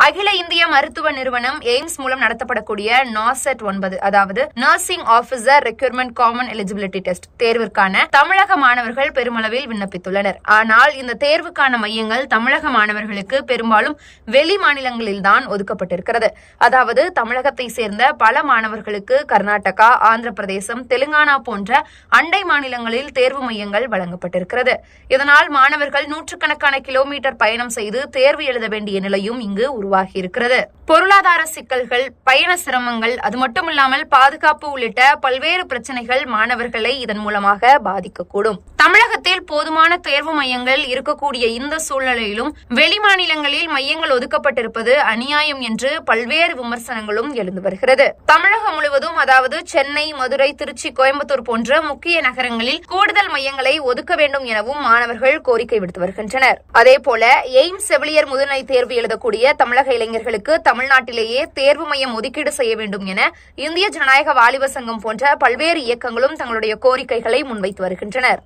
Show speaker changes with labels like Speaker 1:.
Speaker 1: அகில இந்திய மருத்துவ நிறுவனம் எய்ம்ஸ் மூலம் நடத்தப்படக்கூடிய நாசெட் 9 அதாவது nursing officer recruitment common eligibility test தேர்விற்கான தமிழக மாணவர்கள் பெருமளவில் விண்ணப்பித்துள்ளனர். ஆனால் இந்த தேர்வுக்கான மையங்கள் தமிழக மாணவர்களுக்கு பெரும்பாலும் வெளி மாநிலங்களில்தான் ஒதுக்கப்பட்டிருக்கிறது. அதாவது தமிழகத்தை சேர்ந்த பல மாணவர்களுக்கு கர்நாடகா, ஆந்திர பிரதேசம், தெலுங்கானா போன்ற அண்டை மாநிலங்களில் தேர்வு மையங்கள் வழங்கப்பட்டிருக்கிறது. இதனால் மாணவர்கள் நூற்றுக்கணக்கான கிலோமீட்டர் பயணம் செய்து தேர்வு எழுத வேண்டிய நிலையும் இங்கு உருவாகி இருக்கிறது. பொருளாதார சிக்கல்கள், பயண சிரமங்கள், அது மட்டுமில்லாமல் பாதுகாப்பு உள்ளிட்ட பல்வேறு பிரச்சனைகள் மாணவர்களை இதன் மூலமாக பாதிக்கக்கூடும். தமிழகத்தில் போதுமான தேர்வு மையங்கள் இருக்கக்கூடிய இந்த சூழ்நிலையிலும் வெளிமாநிலங்களில் மையங்கள் ஒதுக்கப்பட்டிருப்பது அநியாயம் என்று பல்வேறு விமர்சனங்களும் எழுந்து வருகிறது. தமிழகம் முழுவதும் அதாவது சென்னை, மதுரை, திருச்சி, கோயம்புத்தூர் போன்ற முக்கிய நகரங்களில் கூடுதல் மையங்களை ஒதுக்க வேண்டும் எனவும் மாணவர்கள் கோரிக்கை விடுத்து வருகின்றனர். அதேபோல எய்ம்ஸ் செவிலியர் முதுநிலை தேர்வு எழுதக்கூடிய தமிழக இளைஞர்களுக்கு தமிழ்நாட்டிலேயே தேர்வு மையம் ஒதுக்கீடு செய்ய வேண்டும் என இந்திய ஜனநாயக வாலிப சங்கம் போன்ற பல்வேறு இயக்கங்களும் தங்களுடைய கோரிக்கைகளை முன்வைத்து வருகின்றனர்.